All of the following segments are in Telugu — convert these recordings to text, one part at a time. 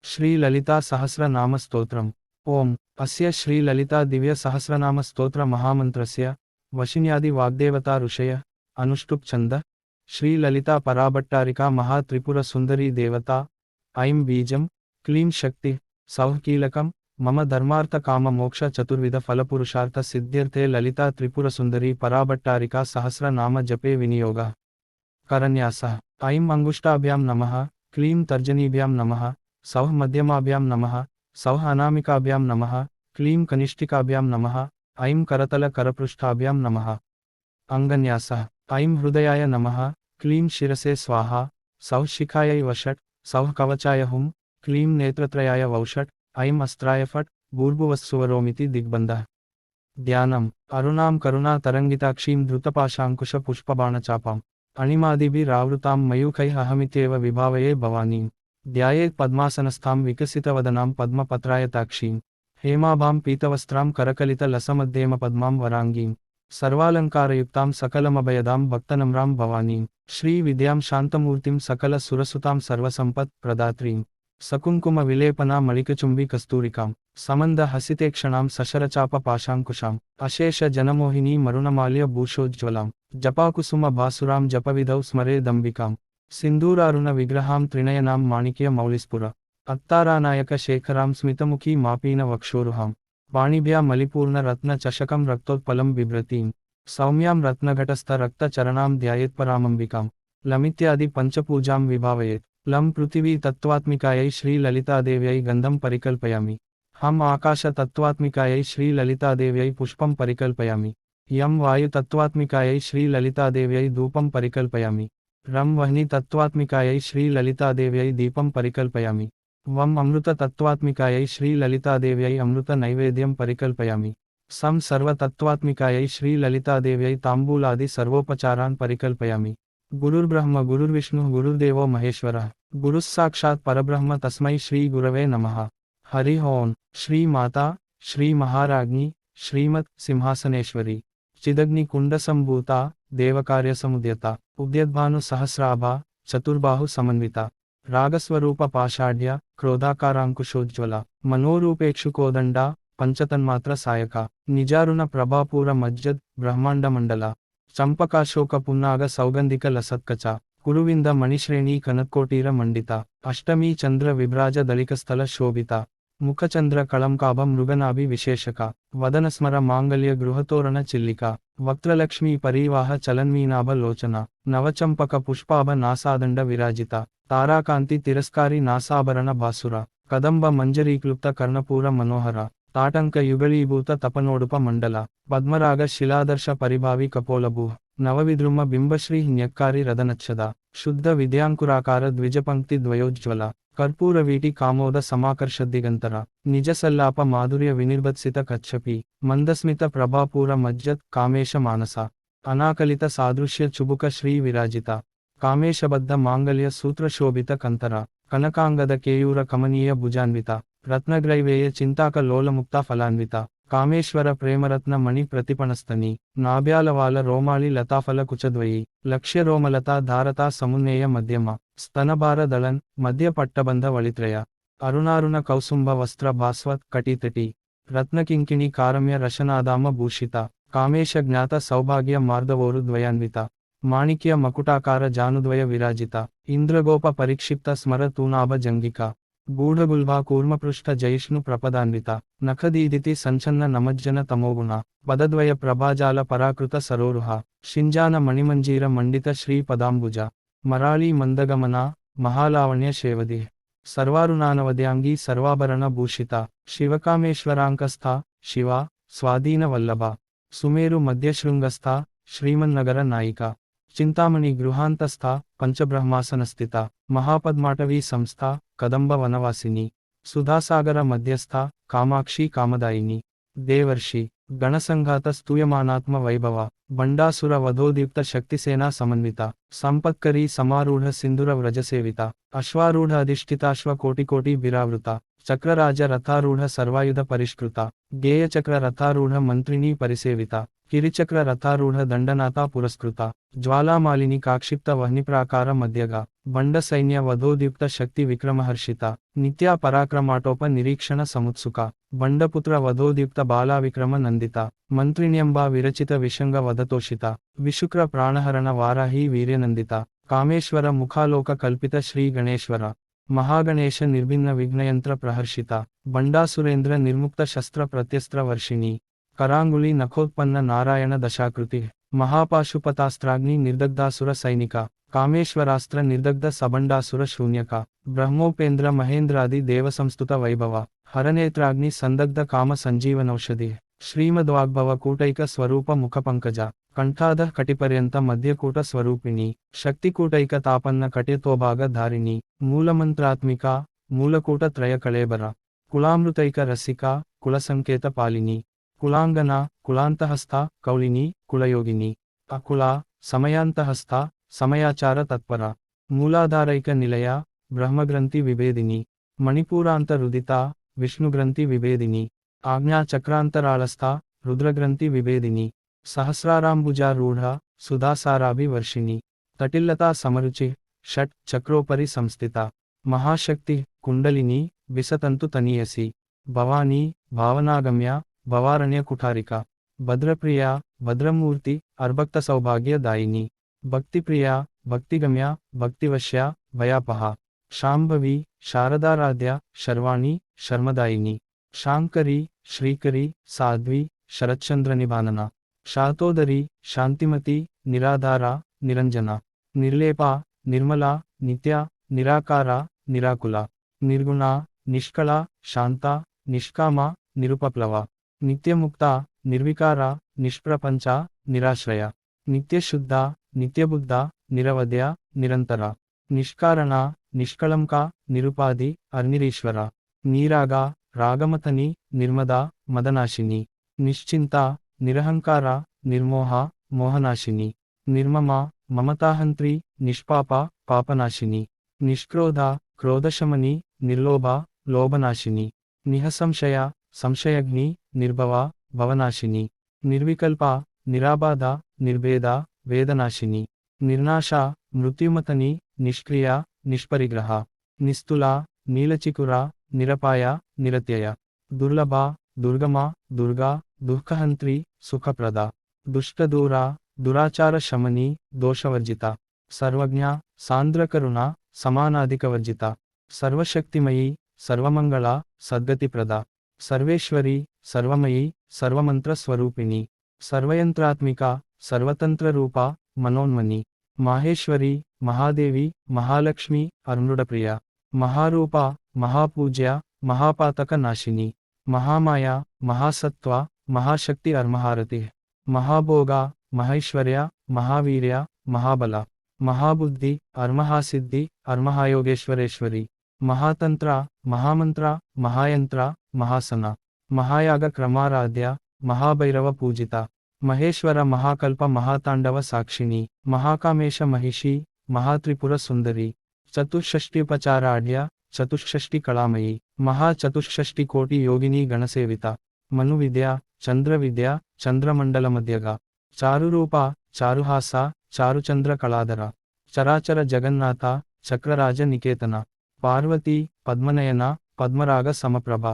श्रीललिता सहस्रनाम स्तोत्रम्। ओम अस्य श्रीललिता दिव्य सहस्रनाम स्तोत्र महामन्त्रस्य वशिन्यादि वाग्देवता ऋषय अनुष्टुप् छन्द श्रीललिता पराभट्टारिका महात्रिपुर सुन्दरी देवता ऐं बीजं क्लीं शक्ति सौः कीलकं मम धर्मार्थ काम मोक्ष चतुर्विध फलपुरुषार्थ सिद्ध्यर्थे ललिता त्रिपुर सुन्दरी पराभट्टारिका सहस्रनाम जपे विनियोगः। करन्यासः ऐं अंगुष्टाभ्यां नमः, क्लीं तर्जनीभ्यां नमः, सौः मध्यमाभ्यां नमः, सौः अनामिकाभ्यां नमः, क्लीं कनिष्ठिकाभ्यां नमः, ऐं करतल करपृष्ठाभ्यां नमः। अंगन्यासः ऐं हृदयाय नमः, क्लीं शिरसे स्वाहा, सौः शिखायै वषट्, सौः कवचाय हुं, क्लीं नेत्रत्रयाय वौषट्, ऐं अस्त्राय फट्, भूर्भुवस्सुवरोमिति दिग्बन्धः। ध्यानम् अरुणां करुणा तरङ्गिताक्षीं धृतपाशाङ्कुश पुष्पबाणचापाम् अणिमादिभिरावृतां मयूखैः अहमित्येव विभावये भवानीं। ध्यायेत् पद्मासनस्थां विकसितवदनां पद्मपत्रायताक्षीं हेमाभां पीतवस्त्रां करकलितलसमध्येमपद्मां वराङ्गीं सर्वालङ्कारयुक्तां सकलमभयदां भक्तनम्रां भवानीं श्रीविद्यां शान्तमूर्तिं सकलसुरसुतां सर्वसम्पत्प्रदात्रीं सकुङ्कुमविलेपना मणिकचुम्बी कस्तूरिकां समन्दहसितेक्षणां सशरचापपाशाङ्कुशाम् अशेषजनमोहिनी मरुणमाल्यभूषोज्ज्वलां जपाकुसुमभासुरां जपविधौ स्मरेदम्बिकां सिन्दूरारुणविग्रहां त्रिनयनां माणिक्यमौलिस्फुर अत्तारानायकशेखरां स्मितमुखी मापीनवक्षोरुहां वाणिभ्या मलिपूर्णरत्नचषकं रक्तोत्पलं बिभ्रतीं सौम्यां रत्नघटस्थरक्तचरणां ध्यायेत्परामम्बिकां लमित्यादि पञ्चपूजां विभावयेत्। लं पृथिवी तत्त्वात्मिकायै श्रीललितादेव्यै गन्धं परिकल्पयामि। हम आकाशतत्त्वात्मिकायै श्रीललितादेव्यै पुष्पं परिकल्पयामि। यं वायुतत्त्वात्मिकायै श्रीललितादेव्यै धूपं परिकल्पयामि। रं वह्नितत्त्वात्मिकायै श्रीललितादेव्यै दीपं परिकल्पयामि। वं अमृततत्त्वात्मिकायै श्रीललितादेव्यै अमृतनैवेद्यं परिकल्पयामि। सं सर्वतत्त्वात्मिकायै श्रीललितादेव्यै ताम्बूलादि सर्वोपचारान् परिकल्पयामि। गुरुर्ब्रह्म गुरुर्विष्णुः गुरुर्देवो महेश्वरः गुरुः साक्षात् परब्रह्म तस्मै श्रीगुरवे नमः। हरिः ओम्। श्रीमाता श्रीमहाराज्ञी श्रीमत् सिंहासनेश्वरी चिदग्निकुण्डसम्भूता देवकार्यसमुद्यता उद्यद्भानुसहस्राभा चतुर्बाहुसमन्विता रागस्वरूपपाषाढ्या क्रोधाकाराङ्कुशोज्ज्वला मनोरूपेक्षुकोदण्डा पञ्चतन्मात्रसायका निजारुणप्रभापूरमज्जद् ब्रह्माण्डमण्डला चंपकाशोकपुन्नाग सौगंधिक लसत्कचा कुरुविंद मणिश्रेणी कनत्कोटीर मंडिता अष्टमी चंद्र विभ्राज दलिकस्थल शोभिता मुखचंद्र कळंकाभ मृगनाभि विशेषका वदनस्मर मांगल्य गृहतोरण चिल्लिका वक्त्रलक्ष्मी परिवाह चलन्मीनाभ लोचना नवचंपक पुष्पाभ नासादंड विराजिता ताराकांति तिरस्कारी नासाभरण भासुरा कदंब मंजरीक्लुप्त कर्णपूर मनोहरा ताटंक युगलीभूत तपनोडुप मंडला पद्मराग शिलादर्श परिभावी कपोलभूः नवविद्रुम बिंबश्री न्यक्कारी रदनच्छदा शुद्ध विद्यांकुराकार द्विजपंक्ति द्वयोज्ज्वला कर्पूरवीटी कामोद समाकर्षद्दिगंतरा निजसल्लाप माधुर्य विनिर्भत्सित कच्छपी मंदस्मित प्रभापूर मज्जत् कामेश मानसा अनाकलित सादृश्य चुबुक श्री विराजिता कामेशबद्ध मांगल्य सूत्र शोभित कंतरा कनकांगद केयूर कमनीय भुजान्विता रत्नग्रैवेय चिंताक लोलमुक्ता फलान्विता कामेश्वर प्रेमरत्न मणि प्रतिपणस्तनी नाभ्यालवाल रोमाळि लताफल कुचद्वयी लक्ष्य रोमलता धारता समुन्नेय मध्यमा स्तनभार दळन् मध्य पट्टबंध वळित्रया अरुणारुण कौसुंभ वस्त्र भास्वत् कटितटी रत्नकिंकिणी कारम्य रशनादाम भूषिता कामेश ज्ञात सौभाग्य मार्दवोरु द्वयान्विता माणिक्य मकुटाकार जानुद्वय विराजिता इंद्रगोप परिक्षिप्त स्मर तूनाभ जंगिका गूढगुल्भा कूर्मपृष्ठ जयिष्णु प्रपदान्विता नखदीदिति संचन्न नमज्जन तमोगुणा पदद्वय प्रभाजाल पराकृत सरोरुहा शिंजान मणिमंजीर मंडित श्रीपदाम्बुजा मराळी मंदगमना महालावण्य शेवदिः सर्वारुणानवद्यांगी सर्वाभरण भूषिता शिवकामेश्वरांकस्था शिवा स्वाधीन वल्लभा सुमेरु मध्यशृंगस्था श्रीमन्नगर नायिका चिंतामणि गृहांतस्था पंचब्रह्मासनस्थिता महापद्माटवी संस्था कदंब वनवासिनी सुधासागर मध्यस्था कामाक्षी कामदायिनी देवर्षि गणसंघात स्तूयमानात्म वैभवा बंडासुर वधोदीप्त शक्तिसेना समन्विता संपत्करी समारूढ़ सिंधुर व्रजसेविता अश्वारूढ़ अधिष्ठिताश्व कोटिकोटि बिरावृता चक्रराज रथारूढ़ सर्वायुध परिष्कृता गेय चक्र रथारूढ़ मंत्रिणी परिसेविता కిరిచక్ర రథారూఢ దండనాథ పురస్కృత జ్వాలామాలిని కాక్షిప్త వహ్నిప్రాకార మధ్యగా బండ సైన్య వధోద్యుక్త శక్తి విక్రమహర్షిత నిత్యా పరాక్రమాటోప నిరీక్షణ సముత్సుక బండపుత్ర వధోద్యుక్త బాలా విక్రమ నందిత మంత్రిణ్యంబా విరచిత విషంగ వదతోషిత విశుక్ర ప్రాణహరణ వారాహి వీర్యనందిత కామేశ్వర ముఖాలోక కల్పిత శ్రీ గణేశ్వర మహాగణేశ నిర్భిన్న విఘ్నయంత్ర ప్రహర్షిత బండాసురేంద్ర నిర్ముక్త శస్త్ర ప్రత్యస్త్ర వర్షిణి కరాంగుళి నఖోత్పన్న నారాయణ దశాకృతి మహాపాశుపతాస్త్రాగ్ని నిర్దగ్ధాసుర సైనిక కామేశ్వరాస్త్ర నిర్దగ్ధ సబండాసుర శూన్యక బ్రహ్మోపేంద్ర మహేంద్రాది దేవసంస్థుత వైభవ హరనేత్రాగ్ని సందగ్ధ కామ సంజీవనౌషధి శ్రీమద్వాగ్భవ కూటైక స్వరూప ముఖ పంకజ కంఠాధ కటిపర్యంత మధ్యకూట స్వరూపిణి శక్తికూటైక తాపన్న కటితోభాగ ధారిణి మూలమంత్రాత్మిక మూలకూట త్రయ కళేబర కులామృతైక రసిక కులసంకేత పాలిని కులాంగన కులాంతహస్థ కౌళిని కులయోగిని అకుల సమయాంతహస్థ సమయాచార తత్పర మూలాధారైక నిలయ బ్రహ్మగ్రంథి విభేదిని మణిపూరాంతరుదిత విష్ణుగ్రంథి విభేదిని ఆజ్ఞాచక్రాంతరాళస్థ రుద్రగ్రంథి విభేదిని సహస్రారాంబుజారూఢ సుధాసారాభివర్షిణి తటిల్లతా సమరుచి షట్ చక్రోపరి సంస్థిత మహాశక్తి కుండలిని విసతంతు తనీయసి భవానీ భావనాగమ్య భవారణ్య కుఠారిక భద్రప్రియ భద్రమూర్తి అర్భక్త సౌభాగ్య దాయిని భక్తిప్రియ భక్తిగమ్య భక్తివశ్య భయాపహ శాంభవి శారదారాధ్య శర్వాణి శర్మదాయిని శాంకరి శ్రీకరి సాధ్వి శరత్చంద్ర నిభానన శాతోదరి శాంతిమతి నిరాధార నిరంజన నిర్లేప నిర్మల నిత్య నిరాకార నిరాకుల నిర్గుణ నిష్కళ శాంత నిష్కామ నిరుపప్లవ నిత్యముక్త నిర్వికార నిష్ప్రపంచ నిరాశ్రయ నిత్యశుద్ధ నిత్యబుద్ధ నిరవధ్య నిరంతర నిష్కారణ నిష్కళంక నిరుపాధి అర్నిరీశ్వర నీరాగ రాగమతని నిర్మద మదనాశిని నిశ్చింత నిరహంకార నిర్మోహ మోహనాశిని నిర్మమ మమతాహంత్రి నిష్పాప పాపనాశిని నిష్క్రోధ క్రోధశమని నిర్లోభ లోభనాశిని నిహసంశయ సంశయగ్ని నిర్భవ భవనాశిని నిర్వికల్ప నిరాబాధ నిర్భేద వేదనాశిని నిర్నాశ మృత్యుమతని నిష్క్రియ నిష్పరిగ్రహ నిస్తుల నీలచికుర నిరపాయ నిరత్యయ దుర్లభ దుర్గమ దుర్గా దుఃఖహంత్రి సుఖప్రద దుష్టదూర దురాచార శమని దోషవర్జిత సర్వజ్ఞ సాంద్రకరుణ సమానాధికవర్జిత సర్వశక్తిమయీ సర్వమంగళ సద్గతిప్రద సర్వేశ్వరి సర్వమయీ సర్వమంత్ర స్వరూపిణి సర్వయంత్రాత్మిక సర్వతంత్రరూప మనోన్మని మాహేశ్వరి మహాదేవి మహాలక్ష్మి అరుణుడప్రియ మహారూప మహాపూజ్య మహాపాతక నాశిని మహామాయ మహాసత్వ మహాశక్తి అర్మహారతి మహాభోగ మహైశ్వర్య మహావీర్య మహాబల మహాబుద్ధి అర్మహాసిద్ధి అర్మహాయోగేశ్వరేశ్వరి మహాతంత్ర మహామంత్ర మహాయంత్ర మహాసన మహాయాగ క్రమారాధ్య మహాభైరవ పూజిత మహేశ్వర మహాకల్ప మహాతాండవ సాక్షిణి మహాకామేశ మహిషి మహాత్రిపుర సుందరి చతుషష్టిపచారాఢ్య చతుషష్టి కళామయి మహాచతుషష్టి కోటి యోగిని గణసేవిత మనువిద్య చంద్రవిద్య చంద్రమండల మధ్యగా చారురూప చారుహాస చారుచంద్ర కళాధర చరాచర జగన్నాథ చక్రరాజ నికేతన పార్వతీ పద్మనయన పద్మరాగ సమప్రభ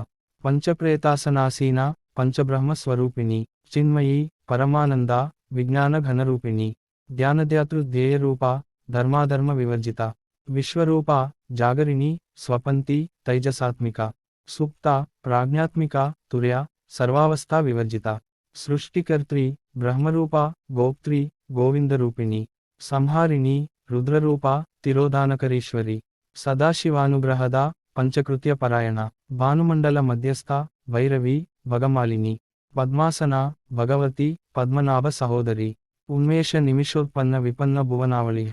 పంచప్రేతాసనాసీన పంచబ్రహ్మ స్వరూపిణి చిన్మయీ పరమానంద విజ్ఞాన ఘనరూపిణి ధ్యానధ్యాతృధ్యేయరూప ధర్మాధర్మ వివర్జిత విశ్వరూప జాగరిణి స్వపంతి తైజసాత్మిక సుప్త ప్రాజ్ఞాత్మిక తుర్య సర్వావస్థా వివర్జిత సృష్టికర్త్రి బ్రహ్మరూప గోప్త్రి గోవిందరూపిణి సంహారిణి రుద్రరూప తిరోధానకరీశ్వరి సదాశివానుగ్రహద పంచకృత్య పరాయణ భానుమండల మధ్యస్థ భైరవి భగమాలిని పద్మాసన భగవతి పద్మనాభ సహోదరి ఉన్మేష నిమిషోత్పన్న విపన్న భువనావళి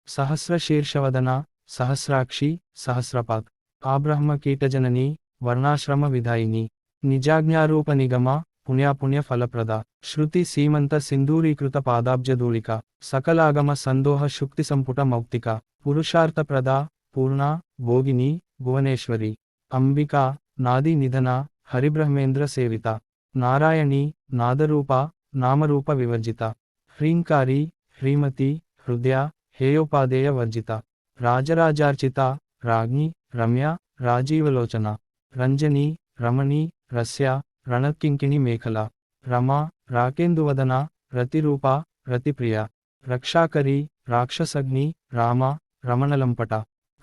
సహస్రశీర్షవదన సహస్రాక్షి సహస్రపాత్ ఆబ్రహ్మ కీటజనని వర్ణాశ్రమ విధాయిని నిజాజ్ఞారూప నిగమ పుణ్యాపుణ్య ఫలప్రద శృతి సీమంత సింధూరీకృత పాదాబ్జధూళిక సకలాగమ సందోహ శుక్తి సంపుట మౌక్తిక పురుషార్థప్రద పూర్ణ భోగిని భువనేశ్వరి అంబికా నాది నిధన హరిబ్రహ్మేంద్ర సేవిత నారాయణి నాదరూప నామరూప వివర్జిత. హ్రీంకారి, హ్రీమతి, హృదయ, హేయోపాదేయ వర్జిత. రాజరాజార్చిత, రాజ్ఞి, రమ్య, రాజీవలోచన. రంజని, రమణి, రస్య, రణకింకిణి మేఖల. రమ, రాకేందువదన, రతిరూప, రతిప్రియ. రక్షాకరి, రాక్షసగ్ని, రామ, రమణలంపట.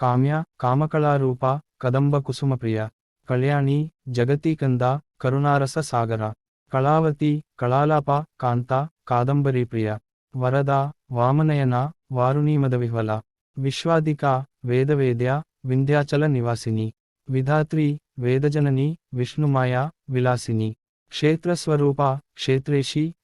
కామ్య, కామకళారూప, కదంబ కుసుమప్రియ. కళ్యాణి, జగతీకంద, కరుణారస సాగర. కళావతి, కళాలాప, కాంత, కాదంబరీప్రియ. వరద, వామనయన, వారుణీమదవిహ్వల. విశ్వాదిక, వేదవేద్య, వింధ్యాచల నివాసిని. విధాత్రి, వేదజనని, విష్ణుమాయ, విలాసిని. క్షేత్రస్వరూప, క్షేత్రేషి,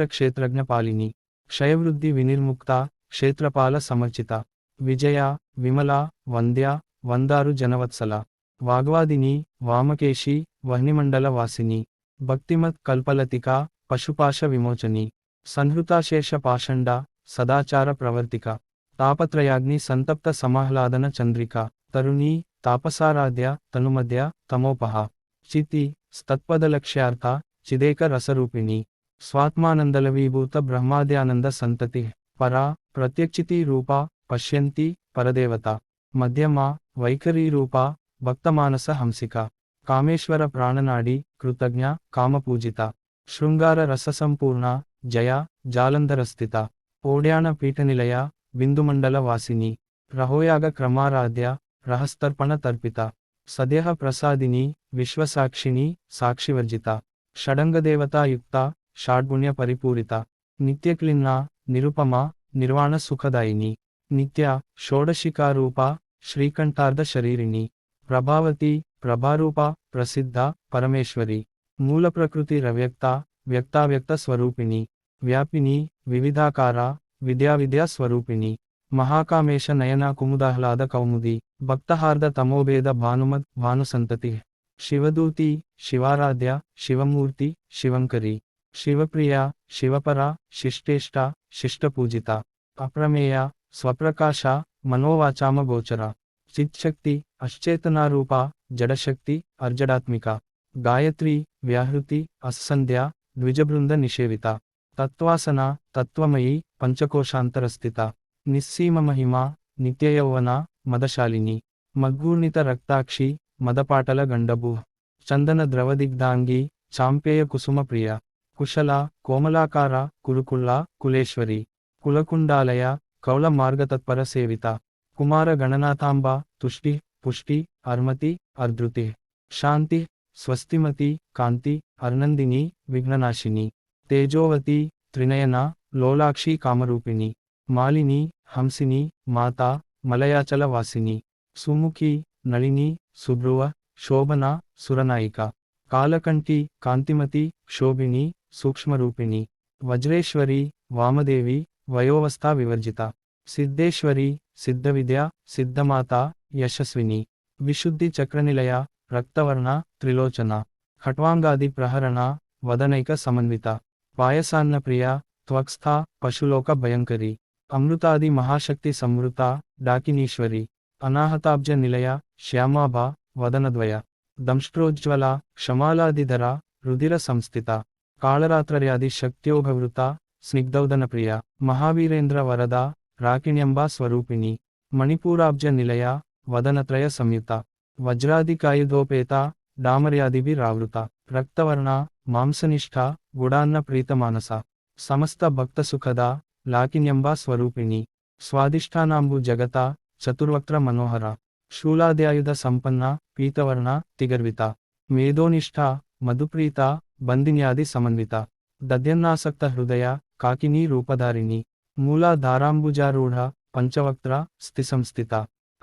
క్షేత్రజ్ఞపాలిని. క్షయవృద్ధి వినిర్ముక్త, క్షేత్రపాల సమర్చిత. విజయ, విమల, వంద్య, వందారు జనవత్సల. వాగ్వాదిని, వామకేశి, వహ్నిమండల వాసిని. భక్తిమత్ కల్పలతిక, పశుపాశ విమోచని. సంహృతాశేష పాషండ, సదాచార ప్రవర్తిక. తాపత్రయాగ్ని సంతప్త సమాహ్లాదన చంద్రిక. తరుణీ, తాపసారాధ్య, తనుమధ్య, తమోపహ. చితి, స్తత్పదలక్ష్యార్థ, చిదేక రసరూపిణి. స్వాత్మానందలవీభూత బ్రహ్మాద్యానంద సంతతి. పరా, ప్రత్యక్షితి రూప, పశ్యంతి, పరదేవత. మధ్యమా, వైఖరీరూప, భక్తమానస హంసిక. కామేశ్వర ప్రాణనాడి, కృతజ్ఞ, కామపూజిత. శృంగార రససంపూర్ణ, జయ, జాలంధరస్థిత. ఓడ్యాన పీఠనిలయ, బిందుమండల వాసిని. రహోయాగ క్రమారాధ్య, రహస్తర్పణ తర్పిత. సదేహ ప్రసాదిని, విశ్వసాక్షిణి, సాక్షివర్జిత. షడంగదేవతాయుక్త, షాడ్గుణ్య పరిపూరిత. నిత్యక్లిన్న, నిరుపమ, నిర్వాణ సుఖదాయిని. నిత్య, షోడశికారూప, శ్రీకంఠార్ధ శరీరిణి. ప్రభావతి, ప్రభారూప, ప్రసిద్ధ, పరమేశ్వరి. మూలప్రకృతి రవ్యక్త, వ్యక్తావ్యక్త స్వరూపిణి. వ్యాపిని, వివిధాకార, విద్యావిద్యా స్వరూపిణి. మహాకామేశ నయన కుముదాహ్లాద కౌముది. భక్తహార్ద తమోభేద భానుమద్ భానుసంతతి. శివదూతి, శివారాధ్య, శివమూర్తి, శివంకరి. శివప్రియ, శివపర, శిష్టేష్ట, శిష్టపూజిత. అప్రమేయ, స్వప్రకాశ, మనోవాచామ గోచర. చిచ్చక్తి, అశ్చేతనారూప, జడశక్తి, అర్జడాత్మిక. గాయత్రి, వ్యాహృతి, అస్సంధ్య, ద్విజబృంద నిషేవిత. తత్వాసన, తత్వమయీ, పంచకోశాంతరస్థిత. నిస్సీమ మహిమ, నిత్యయౌవన, మదశాలిని. మద్గూర్ణిత రక్తాక్షి, మదపాటల గండభూ. చందన ద్రవదిగ్ధాంగి, చాంపేయ కుసుమప్రియ. కుశల, కోమలాకార, కురుకుళ్ళ, కులేశ్వరి. కులకుండాలయ, కౌళ మార్గతత్పర సేవిత. కుమార గణనాథాంబ, తుష్టి, పుష్టి, అర్మతి, అర్ధృతి. శాంతి, స్వస్తిమతి, కాంతి, అర్నందిని, విఘ్ననాశిని. తేజోవతి, త్రినయన, లోలాక్షి కామరూపిణి. మాలిని, హంసిని, మాత, మలయాచల వాసిని. సుముఖి, నళిని, సుభ్రువ, శోభన, సురనాయిక. కాలకంఠి, కాంతిమతి, శోభిని, సూక్ష్మరూపిణి. వజ్రేశ్వరి, వామదేవి, వయోవస్థా వివర్జిత. సిద్ధేశ్వరి, సిద్ధవిద్య, సిద్ధమాత, యశస్విని. విశుద్ధి చక్రనిలయ, రక్తవర్ణ, త్రిలోచన. ఖట్వాంగాది ప్రహరణ, వదనైక సమన్విత. పాయసాన్నప్రియ, త్వక్స్థ, పశులోక భయంకరి. అమృతాది మహాశక్తి సంవృత, డాకినీశ్వరి. అనాహతాబ్జ నిలయ, శ్యామాభ, వదనద్వయ. దంష్ట్రోజ్వల, క్షమాలాదిధర, రుధిర సంస్థిత. కాళరాత్రర్యాది శక్త్యోభవృత, స్నిగ్ధౌదనప్రియ. మహావీరేంద్ర వరద, రాకిణ్యంబా స్వరూపిణి. మణిపూరాబ్జ నిలయ, వదనత్రయ సంయుత. వజ్రాదికాయుధోపేత, డామర్యాదిభిరావృత. రక్తవర్ణ, మాంసనిష్ఠ, గుడాన్న ప్రీతమానస. సమస్త భక్తసుఖద, లాకిన్యంబా స్వరూపిణి. స్వాదిష్టానాంబు జగత, చతుర్వక్త్ర మనోహర. శూలాద్యాయుధ సంపన్న, పీతవర్ణ, తిగర్విత. మేధోనిష్ఠ, మధుప్రీత, బందిన్యాది సమన్విత. దద్యన్నాసక్త హృదయ, కాకినీ రూపధారిణి. మూలాధారాంబుజారూఢ, పంచవక్త్ర, స్థిసంస్థిత.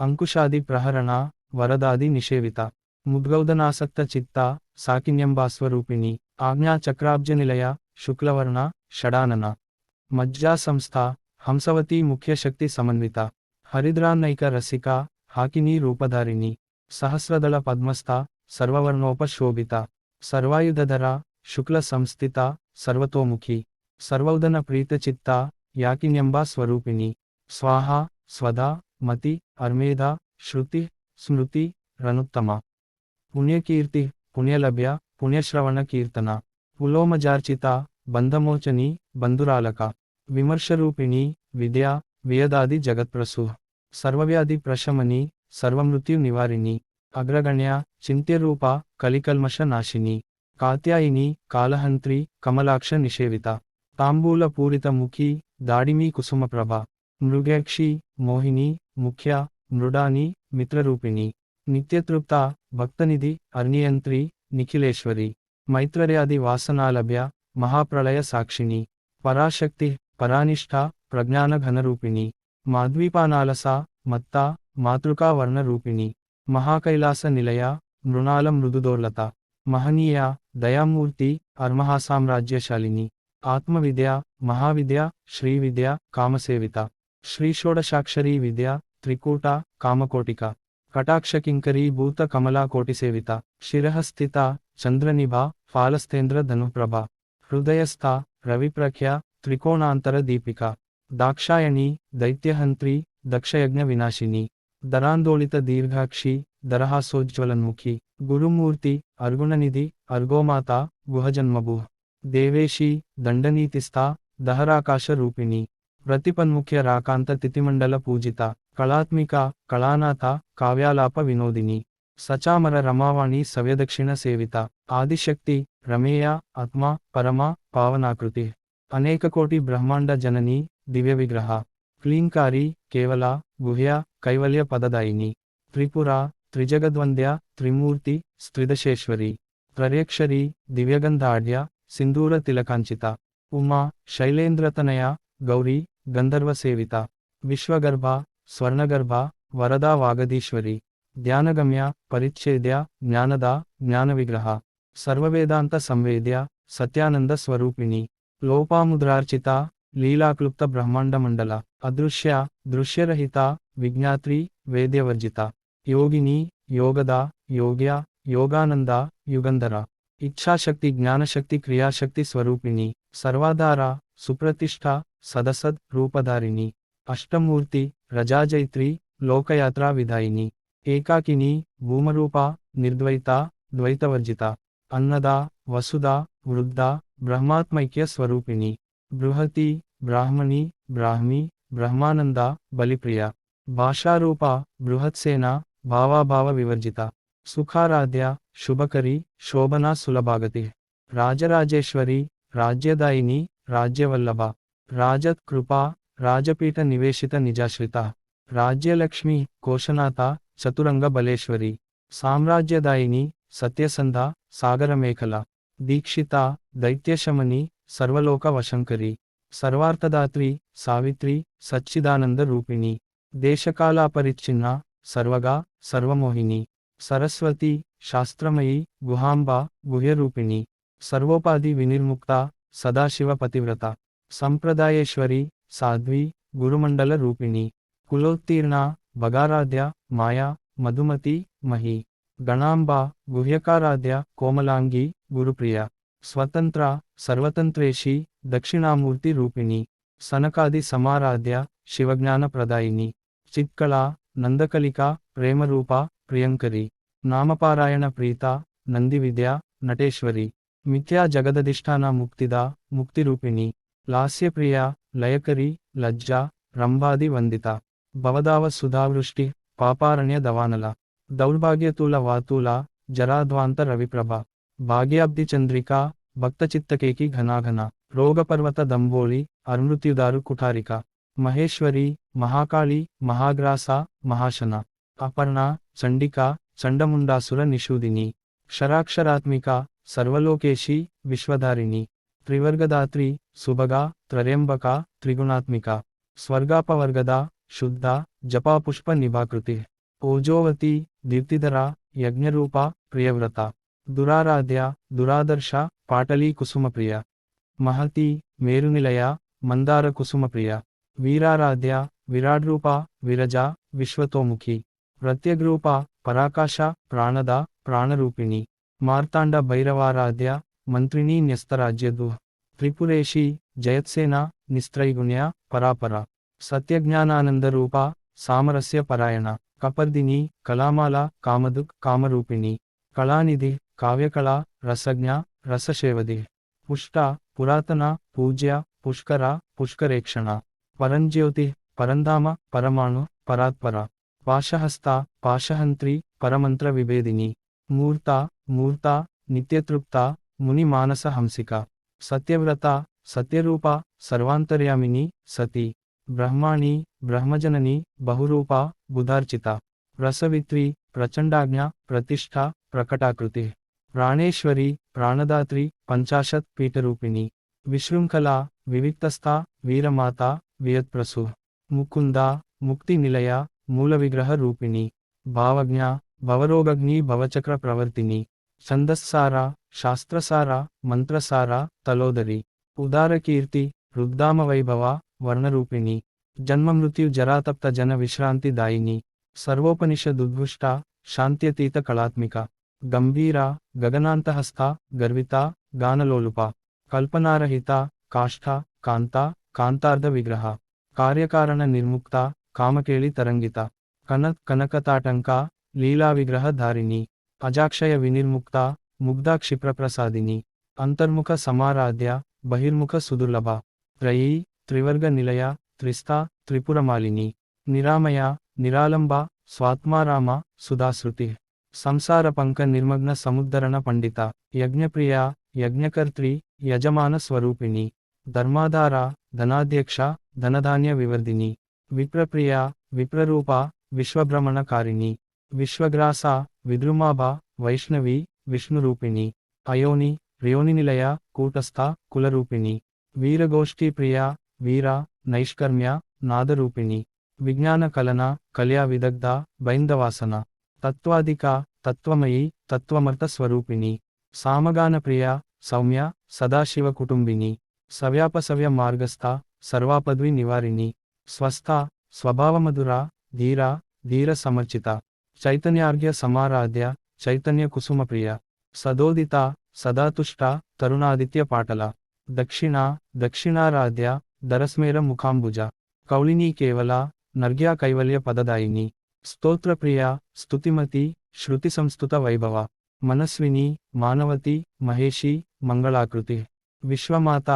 అంకుశాది ప్రహరణ, వరదాది నిషేవిత. ముద్గౌదనాసక్త చిత్త, సాకిన్యంబాస్వరూపిణి. ఆజ్ఞాచక్రాబ్జనిలయ, శుక్లవర్ణ, షడానన. మజ్జా సంస్థ, హంసవతి ముఖ్యశక్తి సమన్విత. హరిద్రాన్నైక రసిక, హాకినీ రూపధారిణి. సహస్రదళ పద్మస్థ, సర్వవర్ణోపశోభిత. సర్వాయుధధర, శుక్ల సంస్థిత, సర్వతోముఖి. సర్వౌదన ప్రీతచిత్త, యాకిన్యంబా స్వరూపిణి. స్వాహా, స్వధా, మతి, అర్మేధ, శృతి, స్మృతి, రనుత్తమ. పుణ్యకీర్తి, పుణ్యలభ్య, పుణ్యశ్రవణ కీర్తన. పులోమజార్చిత, బంధమోచని బంధురాలక విమర్శరూపిణి విద్యా వియదాది జగత్ప్రసూ సర్వవ్యాధి ప్రశమని సర్వమృత్యు నివారిణి అగ్రగణ్య చింత్యరూప కలికల్మష నాశిని కాత్యాయిని కాలహంత్రి కమలాక్ష నిషేవిత తాంబూల పూరిత ముఖి దాడిమీ కుసుమప్రభ మృగేక్షి మోహిని ముఖ్య మృడాని మిత్రరూపిణి నిత్యతృప్త భక్తనిధి అర్నియంత్రి నిఖిలేశ్వరి మైత్రర్యాది వాసనాలభ్య మహాప్రళయ సాక్షిణి పరాశక్తి పరానిష్ఠ ప్రజ్ఞానఘనరూపిణి మాధ్వీపానాలస మత్తా మాతృకా వర్ణరూపిణి మహాకైలాస నిలయ మృణాల మృదుదోర్లత మహనీయ దయామూర్తి అర్మహాసామ్రాజ్యశాలిని ఆత్మవిద్య మహావిద్య శ్రీవిద్య కామసేవిత శ్రీషోడశాక్షరీ విద్య త్రికూట కామకోటిక కటాక్షకింకరీ భూత కమలా కోటిసేవిత శిరఃస్థిత చంద్రనిభ ఫాలస్థేంద్ర ధనుప్రభ హృదయస్థ రవిప్రఖ్య త్రికోణాంతర దీపిక దాక్షాయణి దైత్యహంత్రి దక్షయజ్ఞ వినాశిని దరాందోళిత దీర్ఘాక్షి దరహాసోజ్వలన్ముఖి గురుమూర్తి అర్గుణనిధి అర్గోమాత గుహజన్మభూ దేవేశీ దండనీతిస్థా దహరాకాశ రూపిణి ప్రతిపన్ముఖ్య రాకాంత తిథిమండల పూజిత కళాత్మిక కళానాథ కావ్యాలాప వినోదిని సచామర రమావాణి సవ్యదక్షిణ సేవిత ఆదిశక్తి రమేయ ఆత్మ పరమ పావనాకృతి అనేకకోటి బ్రహ్మాండ జనని దివ్య విగ్రహ క్లీంకారి కేవల గుహ్య కైవల్య పదదాయిని త్రిపుర త్రిజగద్వంద్య త్రిమూర్తి స్త్రిదశేశ్వరి త్రర్యక్షరి దివ్యగంధాఢ్య సింధూర తిలకాంచిత ఉమా శైలేంద్రతనయ గౌరీ గంధర్వసేవిత విశ్వగర్భ స్వర్ణగర్భ వరదా వాగదీశ్వరి ధ్యానగమ్య పరిచ్ఛేద్య జ్ఞానద జ్ఞానవిగ్రహ సర్వవేదాంత సంవేద్య సత్యానంద స్వరూపిణి లోపాముద్రార్చిత లీలాక్లుప్త బ్రహ్మాండమండల అదృశ్య దృశ్యరహిత విజ్ఞాత్రి వేద్యవర్జిత యోగిని యోగద యోగ్య యోగానంద యుగంధర ఇచ్ఛాశక్తి జ్ఞానశక్తి క్రియాశక్తి స్వరూపిణి సర్వాధార సుప్రతిష్ఠ సదసద్ రూపధారిణి అష్టమూర్తి రజాజైత్రి లోకయాత్రా విధాయిని ఏకాకిని భూమరూప నిర్ద్వైత ద్వైతవర్జిత అన్నద వసుద వృద్ధ బ్రహ్మాత్మైక్య స్వరూపిణి బృహతి బ్రాహ్మణి బ్రాహ్మి బ్రహ్మానంద బలిప్రియ భాషారూప బృహత్సేన భావాభావ వివర్జిత సుఖారాధ్య శుభకరి శోభనా సులభాగతి రాజరాజేశ్వరి రాజ్యదాయిని రాజ్యవల్లభ రాజత్ కృపా రాజపీఠ నివేశిత నిజాశ్రిత రాజ్యలక్ష్మి కోశనాథ చతురంగ బలేశ్వరి సామ్రాజ్యదాయిని సత్యసంధ సాగరమేఖల దీక్షిత దైత్యశమని సర్వలోక వశంకరి సర్వార్థదాత్రి సావిత్రి సచ్చిదానంద రూపిణి దేశకాలాపరిచ్ఛిన్న సర్వగా సర్వమోహిని సరస్వతి శాస్త్రమయి గుహాంబ గుహ్యరూపిణి సర్వోపాధి వినిర్ముక్త సదాశివ పతివ్రత సంప్రదాయేశ్వరి సాధ్వి గురుమండల రూపిణి కులోత్తీర్ణ భగారాధ్య మాయా మధుమతి మహి గణాంబ గుహ్యకారాధ్య కోమలాంగి గురుప్రియ స్వతంత్ర సర్వతంత్రేషి దక్షిణామూర్తి రూపిణి సనకాది సమారాధ్య శివజ్ఞానప్రదాయిని చిత్కళ నందకలిక ప్రేమరూప ప్రియంకరి నామపారాయణ ప్రీత నందివిద్య నటేశ్వరి మిథ్యా జగదధిష్టాన ముక్తిద ముక్తిరూపిణి లాస్యప్రియ లయకరి లజ్జ రంభాది వందిత భవదావ సుధావృష్టి పాపారణ్య దవానల దౌర్భాగ్యతూల వాతూల జరాధ్వాంత రవిప్రభ భాగ్యాబ్ది చంద్రిక భక్తచిత్తకేకి ఘనాఘన రోగపర్వత దంబోళి అర్మృత్యుదారు కుఠారిక మహేశ్వరి మహాకాళి మహాగ్రాస మహాశన అపర్ణ చండిక చండముండాసుర నిషూదిని క్షరాక్షరాత్మిక సర్వలోకేశి విశ్వధారిణి త్రివర్గదాత్రి సుభగా త్రర్యంబక త్రిగుణాత్మిక స్వర్గాపవర్గద శుద్ధ జపాపుష్ప నిభాకృతి ఓజోవతి దీప్తిధర యజ్ఞరూప ప్రియవ్రత దురారాధ్య దురాదర్శ పాటలీ కుసుమప్రియ మహతి మేరునిలయ మందార కుసుమప్రియ వీరారాధ్య విరాడ్రూప విరజ విశ్వతోముఖి ప్రత్యగ్రూప పరాకాశ ప్రాణద ప్రాణరూపిణి మార్తాండ భైరవారాధ్య మంత్రిణీ న్యస్తరాజ్యదు త్రిపురేషి జయత్సేన నిస్త్రైగుణ్య పరాపర సత్యజ్ఞానానందరూప సామరస్య పరాయణ కపర్దిని కళామాల కామదుక్ కామరూపిణి కళానిధి కావ్యకళ రసజ్ఞ రసశేవది పుష్ట పురాతన పూజ్య పుష్కర పుష్కరేక్షణ పరంజ్యోతి పరంధామ పరమాణు పరాత్పర పాశహస్త పాశహంత్రి పరమంత్ర విభేదిని మూర్త మూర్త నిత్యతృప్త ముని మానస హంసిక సత్యవ్రత సత్యరూప సర్వాంతర్యామిని సతి బ్రహ్మాణి బ్రహ్మజనని బహురూప బుధార్చిత రసవిత్రి ప్రచండాజ్ఞ ప్రతిష్ఠ ప్రకటాకృతి ప్రాణేశ్వరి ప్రాణదాత్రి పంచాశత్ పీఠరూపిణి విశృంఖలా వివిక్తస్థా వీరమాత వియత్ప్రసు ముకుంద ముక్తి నిలయ మూల విగ్రహ రూపిణి భావజ్ఞ భవరోగగ్ని భవచక్ర ప్రవర్తిని ఛందస్సార శాస్త్రసార మంత్రసార తలోదరి ఉదారకీర్తి రుద్దామ వైభవ వర్ణరూపిణి జన్మమృత్యు జరాతప్త జన విశ్రాంతి దాయిని సర్వోపనిషదుద్భుష్ట శాంత్యతీత కళాత్మిక గంభీర గగనాంతహస్థ గర్విత గానలోలుప కల్పనారహిత కాష్ఠ కాంత కాంతార్ధ విగ్రహ కార్యకారణ నిర్ముక్త కామకేళి తరంగిత కనకతాటంక లీలా విగ్రహ ధారిణి అజాక్షయ వినిర్ముక్త ముగ్ధా క్షిప్రప్రసాదిని అంతర్ముఖ సమారాధ్య బహిర్ముఖ సుదుర్లభ త్రయీ త్రివర్గ నిలయ త్రిస్తా త్రిపురమాలిని నిరామయ నిరాలంబ స్వాత్మారామ సుధాశ్రుతి సంసార పంక నిర్మగ్న సముద్ధరణ పండిత యజ్ఞప్రియ యజ్ఞకర్త్రి యజమాన స్వరూపిణి ధర్మాధార ధనాధ్యక్ష ధనధాన్య వివర్ధిని విప్రప్రియ విప్రరూప విశ్వభ్రమణకారిణి విశ్వగ్రాస విద్రుమాభ వైష్ణవి విష్ణురూపిణి అయోని రియోనినిలయ కూటస్థ కులరూపిణి వీరగోష్ఠీప్రియ వీర నైష్కర్మ్య నాదరూపిణి విజ్ఞాన కలన కళ్యా విదగ్ధ బైందవాసన తత్వాధిక తత్వమయీ తత్వమర్థ స్వరూపిణి సామగాన ప్రియ సౌమ్య సదాశివ కుటుంబిని సవ్యాపసవ్య మార్గస్థ సర్వాపద్వి నివారిణి స్వస్థ స్వభావమధుర ధీర ధీర సమర్చిత చైతన్యార్ఘ్య సమారాధ్య చైతన్య కుసుమప్రియ సదోదిత సదాతుష్ట తరుణాదిత్య పాటల దక్షిణ దక్షిణారాధ్య దరస్మేర ముఖాంబుజ కౌళినీ కేవల నర్గ్యా కైవల్య పదదాయిని స్తోత్రప్రియ స్తుతిమతి శృతి సంస్తుత వైభవ మనస్విని మానవతి మహేషి మంగళాకృతి విశ్వమాత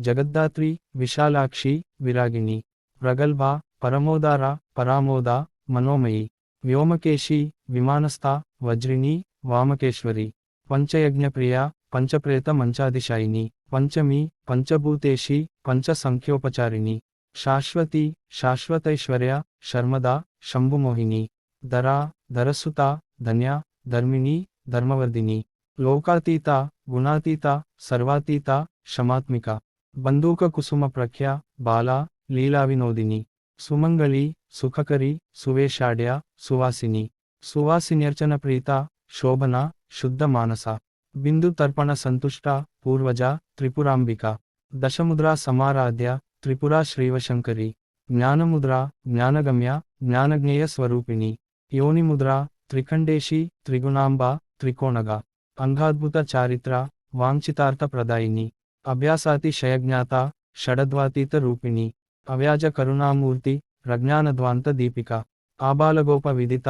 జగద్దాత్రి విశాలాక్షి విరాగిణి ప్రగల్భ పరమోదార పరామోద మనోమయి వ్యోమకేశి విమానస్థ వజ్రిని వామకేశ్వరి పంచయజ్ఞప్రియ పంచప్రేత మంచాదిశాయిని పంచమి పంచభూతేషి పంచసంఖ్యోపచారిణి శాశ్వతి శాశ్వతైశ్వర్య శర్మద శంభుమోహిని ధరా ధరసుత ధన్య ధర్మిణి ధర్మవర్ధిని లోకాతీత గుణాతీత సర్వాతీత శమాత్మిక బంధూక కుసుమ ప్రఖ్య బాల లీలా వినోదిని సుమంగళి సుఖకరి సువేషాఢ్య సువాసిని సువాసిన్యర్చన ప్రీత శోభన శుద్ధ మానస బిందు తర్పణ సంతుష్ట పూర్వజ త్రిపురాంబిక దశముద్రా సమారాధ్య త్రిపురా శ్రీవశంకరి జ్ఞానముద్ర జ్ఞానగమ్య జ్ఞానజ్ఞేయ స్వరూపిణి యోనిముద్ర త్రిఖండేశి త్రిగుణాంబ త్రికోణగ అంగాద్భుత చారిత్ర వాంఛితార్థ ప్రదాయిని అభ్యాసాతిశయజ్ఞాత షడద్వాతీత రూపిణి అవ్యాజ కరుణామూర్తి ప్రజ్ఞానధ్వాంత దీపిక ఆబాలగోప విదిత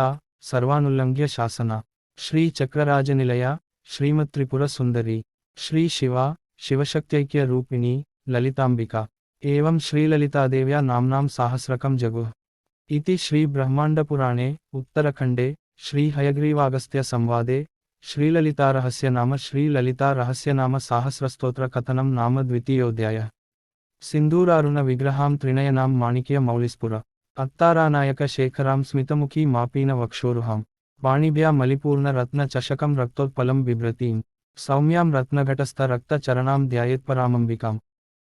సర్వానుల్లంఘ్య శాసన శ్రీ చక్రరాజనిలయ శ్రీమత్త్రిపుర సుందరి శ్రీ శివ శివశక్త్యైక్య రూపిణి లలితాంబిక ఏవం శ్రీలలితాదేవ్యా నామ్నాం సాహస్రకం జగుః इति श्रीब्रह्माण्डपुराणे उत्तरखण्डे श्रीहयग्रीवागस्त्य संवादे श्रीललितारहस्यनाम श्रीललितारहस्यनाम साहस्रस्तोत्रकथनं नाम द्वितीयोऽध्यायः सिन्दूरारुण विग्रहां त्रिनयनां माणिक्यमौलिस्फुर अत्तारानायकशेखरां स्मितमुखी मापीन वक्षोरुहां पाणिभ्या मलिपूर्णरत्नचषकं रक्तोत्पलं बिभ्रतीं सौम्यां रत्नघटस्थरक्तचरणां ध्यायेत्परामम्बिकाम्